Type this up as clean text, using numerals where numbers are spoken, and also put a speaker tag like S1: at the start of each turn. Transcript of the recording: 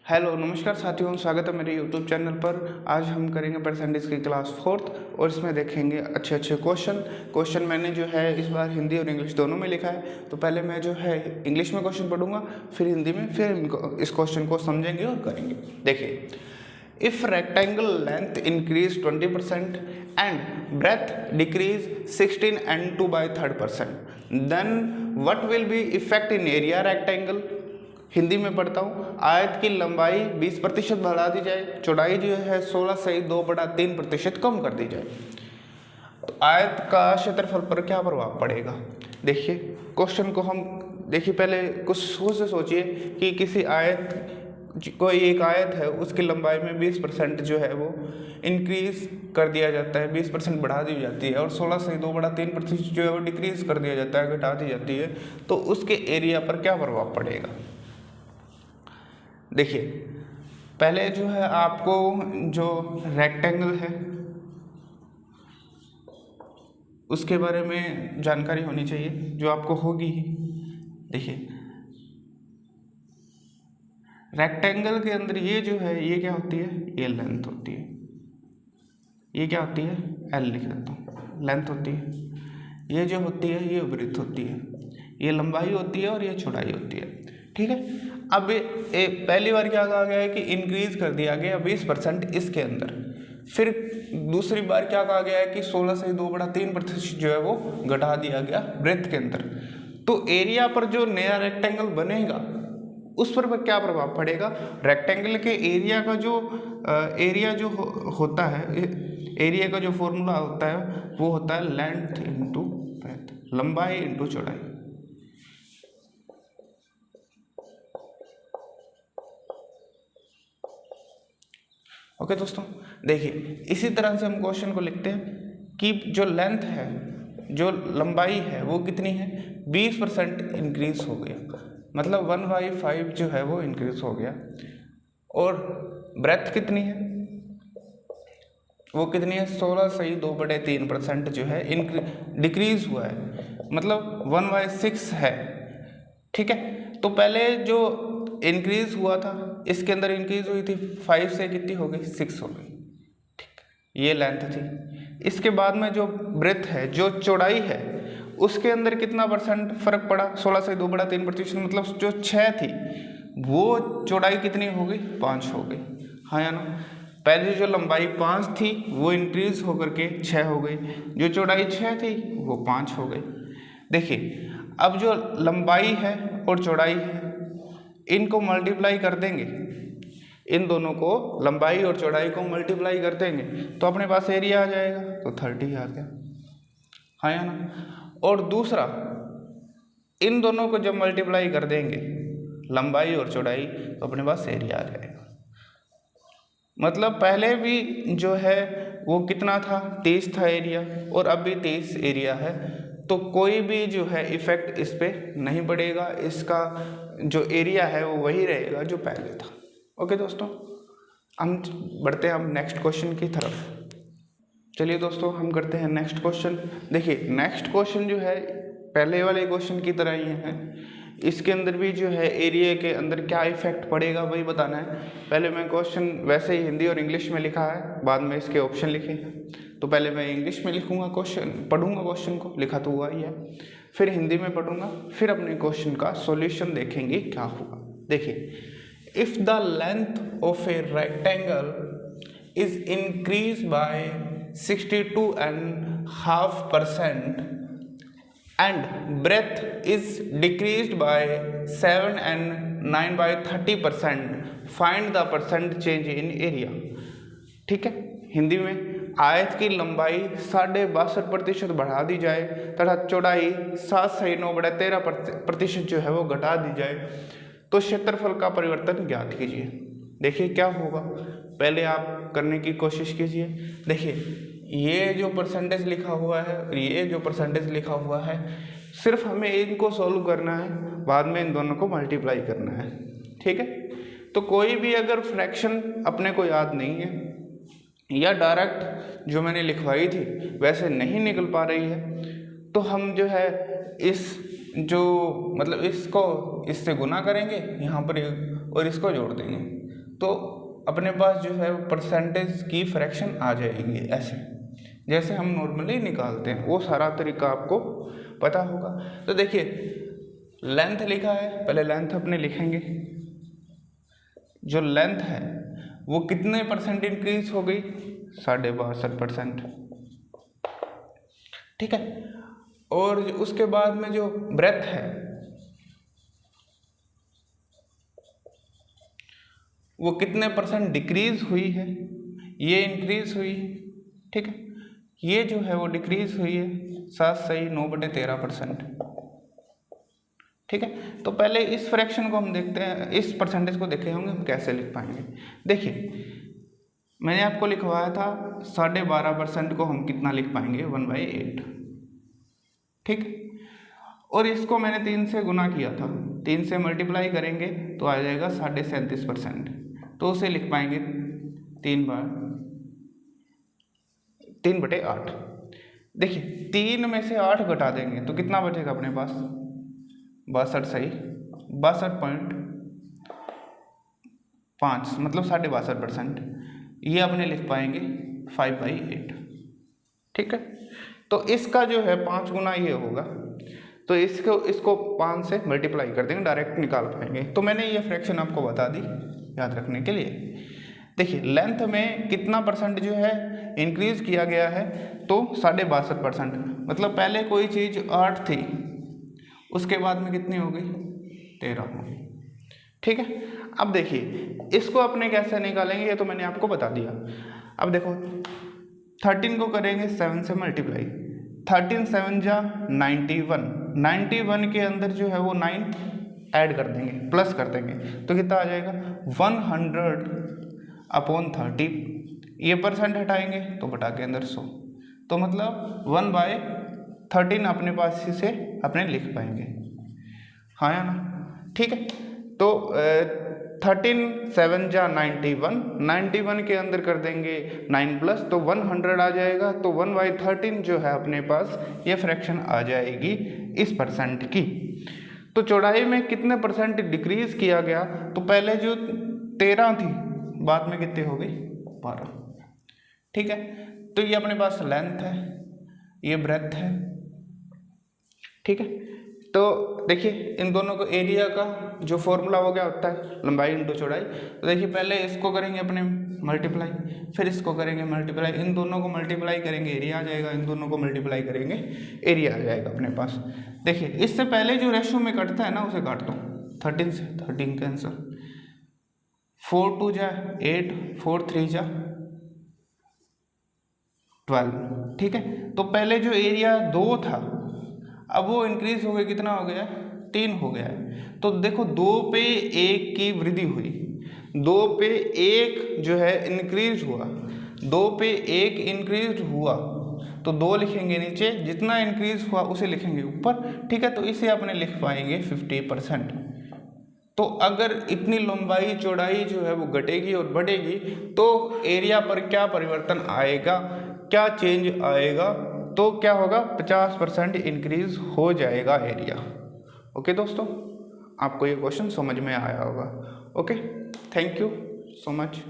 S1: Hello नमस्कार साथियों, स्वागत है मेरे यूट्यूब चैनल पर। आज हम करेंगे परसेंटेज की क्लास 4th और इसमें देखेंगे अच्छे क्वेश्चन मैंने जो है इस बार हिंदी और इंग्लिश दोनों में लिखा है। तो पहले मैं जो है इंग्लिश में क्वेश्चन पढ़ूंगा, फिर हिंदी में, फिर इस क्वेश्चन को समझेंगे और करेंगे। देखिए, if rectangle length increase 20% and breadth decrease 16 and 2/3%, then what will be effect in area rectangle. Hindi में पढ़ता हूँ। आयत की लंबाई 20% बढ़ा दी जाए, चौड़ाई जो है 16 से 2/3% कम कर दी जाए, तो आयत का क्षेत्रफल पर क्या प्रभाव पड़ेगा। देखिए क्वेश्चन को हम देखिए, पहले कुछ सोच से सोचिए कि किसी कोई एक आयत है, उसकी लंबाई में 20% जो है वो इंक्रीज कर दिया जाता है, 20% बढ़ा दी जाती है, और 16 से 2/3% जो है वो डिक्रीज कर दिया जाता है, घटा दी जाती है, तो उसके एरिया पर क्या प्रभाव पड़ेगा। देखिए पहले जो है आपको जो रेक्टेंगल है उसके बारे में जानकारी होनी चाहिए, जो आपको होगी ही। देखिए रेक्टेंगल के अंदर ये जो है ये क्या होती है, ये लेंथ होती है। ये क्या होती है, एल लिख देता हूँ, लेंथ होती है। ये जो होती है ये ब्रेथ होती है, ये लंबाई होती है और ये चौड़ाई होती है। ठीक है, अब पहली बार क्या कहा गया है कि इंक्रीज कर दिया गया 20% इसके अंदर। फिर दूसरी बार क्या कहा गया है कि 16 से 2/3% जो है वो घटा दिया गया ब्रेथ के अंदर। तो एरिया पर जो नया रेक्टेंगल बनेगा उस पर क्या प्रभाव पड़ेगा। रेक्टेंगल के एरिया का जो एरिया जो होता है, एरिया का जो फॉर्मूला होता है वो होता है लेंथ इंटू ब्रेथ, लंबाई इंटू चौड़ाई। ओके दोस्तों, देखिए इसी तरह से हम क्वेश्चन को लिखते हैं कि जो लेंथ है, जो लंबाई है वो कितनी है, 20% इंक्रीज हो गया, मतलब 1/5 जो है वो इंक्रीज हो गया। और ब्रेथ कितनी है, वो कितनी है, 16 से 2/3% जो है डिक्रीज हुआ है, मतलब 1/6 है। ठीक है, तो पहले जो इंक्रीज हुआ था इसके अंदर इंक्रीज हुई थी 5 से कितनी हो गई, 6 हो गई। ठीक, ये लेंथ थी। इसके बाद में जो ब्रेथ है, जो चौड़ाई है, उसके अंदर कितना परसेंट फर्क पड़ा, 16 से 2/3%, मतलब जो 6 थी वो चौड़ाई कितनी हो गई, 5 हो गई। हाँ या ना, पहले जो लंबाई 5 थी वो इंक्रीज होकर के 6 हो गई, जो चौड़ाई 6 थी वो 5 हो गई। देखिए अब जो लंबाई है और चौड़ाई है इनको मल्टीप्लाई कर देंगे, इन दोनों को, लंबाई और चौड़ाई को मल्टीप्लाई कर देंगे तो अपने पास एरिया आ जाएगा, तो 30 आ गया। हाँ या ना। और दूसरा, इन दोनों को जब मल्टीप्लाई कर देंगे लंबाई और चौड़ाई, तो अपने पास एरिया आ जाएगा। मतलब पहले भी जो है वो कितना था, 30 था एरिया, और अब भी 30 एरिया है, तो कोई भी जो है इफेक्ट इस पे नहीं पड़ेगा, इसका जो एरिया है वो वही रहेगा जो पहले था। ओके दोस्तों, हम बढ़ते हैं हम नेक्स्ट क्वेश्चन की तरफ। चलिए दोस्तों हम करते हैं नेक्स्ट क्वेश्चन। देखिए नेक्स्ट क्वेश्चन जो है पहले वाले क्वेश्चन की तरह ही है, इसके अंदर भी जो है एरिया के अंदर क्या इफेक्ट पड़ेगा वही बताना है। पहले मैं क्वेश्चन वैसे ही हिंदी और इंग्लिश में लिखा है, बाद में इसके ऑप्शन लिखे हैं, तो पहले मैं इंग्लिश में लिखूंगा, पढ़ूंगा क्वेश्चन को, लिखा तो हुआ ही है, फिर हिंदी में पढ़ूंगा, फिर अपने क्वेश्चन का सॉल्यूशन देखेंगे क्या हुआ। देखिए, if the length of a rectangle is increase by 62.5% and breadth is decreased by 7 and 9/30%, find the percent change in area। ठीक है, हिंदी में आयत की लंबाई 62.5% बढ़ा दी जाए तथा चौड़ाई 7 से 9/13% जो है वो घटा दी जाए, तो क्षेत्रफल का परिवर्तन ज्ञात कीजिए। देखिए क्या होगा, पहले आप करने की कोशिश कीजिए। देखिए ये जो परसेंटेज लिखा हुआ है और ये जो परसेंटेज लिखा हुआ है, सिर्फ हमें इनको सॉल्व करना है, बाद में इन दोनों को मल्टीप्लाई करना है। ठीक है, तो कोई भी अगर फ्रैक्शन अपने को याद नहीं है या डायरेक्ट जो मैंने लिखवाई थी वैसे नहीं निकल पा रही है, तो हम जो है इस जो मतलब इसको इससे गुना करेंगे यहाँ पर और इसको जोड़ देंगे, तो अपने पास जो है परसेंटेज की फ्रैक्शन आ जाएगी ऐसे, जैसे हम नॉर्मली निकालते हैं। वो सारा तरीका आपको पता होगा। तो देखिए लेंथ लिखा है, पहले लेंथ अपने लिखेंगे। जो लेंथ है वो कितने परसेंट इंक्रीज हो गई, 62.5%। ठीक है। और उसके बाद में जो ब्रेथ है वो कितने परसेंट डिक्रीज हुई है, ये इंक्रीज हुई है। ठीक है, ये जो है वो डिक्रीज हुई है 7/9/13%। ठीक है, तो पहले इस फ्रैक्शन को हम देखते हैं, इस परसेंटेज को देखे होंगे हम कैसे लिख पाएंगे। देखिए मैंने आपको लिखवाया था 12.5% को हम कितना लिख पाएंगे, 1/8। ठीक, और इसको मैंने 3 से गुना किया था, 3 से मल्टीप्लाई करेंगे तो आ जाएगा 37.5%। तो उसे लिख पाएंगे 3/8। देखिए 3 में से 8 घटा देंगे तो कितना बचेगा अपने पास, 62, सही 62.5 मतलब 62.5%। ये अपने लिख पाएंगे 5/8। ठीक है, तो इसका जो है 5 गुना ये होगा, तो इसको 5 से मल्टीप्लाई कर देंगे, डायरेक्ट निकाल पाएंगे। तो मैंने ये फ्रैक्शन आपको बता दी याद रखने के लिए। देखिए लेंथ में कितना परसेंट जो है इंक्रीज किया गया है, तो 62.5%। मतलब पहले कोई चीज़ 8 थी, उसके बाद में कितनी हो गई, 13 हो गई। ठीक है, अब देखिए इसको अपने कैसे निकालेंगे, ये तो मैंने आपको बता दिया। अब देखो 13 को करेंगे 7 से मल्टीप्लाई, 13 7 जा 91, 91 के अंदर जो है वो 9 ऐड कर देंगे, प्लस कर देंगे, तो कितना आ जाएगा 100/30। ये परसेंट हटाएंगे तो बटा के अंदर 100, तो मतलब 1/13 अपने पास से अपने लिख पाएंगे, हाँ या ना। ठीक है, तो 13 7 जा 91, 91 के अंदर कर देंगे 9 प्लस, तो 100 आ जाएगा। तो 1/13 जो है अपने पास ये फ्रैक्शन आ जाएगी इस परसेंट की। तो चौड़ाई में कितने परसेंट डिक्रीज किया गया, तो पहले जो 13 थी बाद में कितनी हो गई, 12। ठीक है, तो ये अपने पास लेंथ है, ये ब्रेथ है। ठीक है, तो देखिए इन दोनों को एरिया का जो फॉर्मूला हो गया होता है लंबाई इंटू चौड़ाई। तो देखिए पहले इसको करेंगे अपने मल्टीप्लाई, फिर इसको करेंगे मल्टीप्लाई, इन दोनों को मल्टीप्लाई करेंगे एरिया आ जाएगा, इन दोनों को मल्टीप्लाई करेंगे एरिया आ जाएगा अपने पास। देखिए इससे पहले जो रेशो में कटता है ना उसे काट दो, 13 से 13 कैंसर, 4 2 जा 8, 4 3 जा 12। ठीक है, तो पहले जो एरिया 2 था अब वो इंक्रीज हो गया, कितना हो गया, 3 हो गया है। तो देखो 2 पे 1 की वृद्धि हुई, 2 पे 1 जो है इंक्रीज हुआ, 2 पे 1 इंक्रीज हुआ, तो 2 लिखेंगे नीचे, जितना इंक्रीज हुआ उसे लिखेंगे ऊपर। ठीक है, तो इसे अपने लिख पाएंगे 50%। तो अगर इतनी लंबाई चौड़ाई जो है वो घटेगी और बढ़ेगी तो एरिया पर क्या परिवर्तन आएगा, क्या चेंज आएगा, तो क्या होगा, 50% इंक्रीज हो जाएगा एरिया। ओके दोस्तों, आपको ये क्वेश्चन समझ में आया होगा। Okay, thank you so much.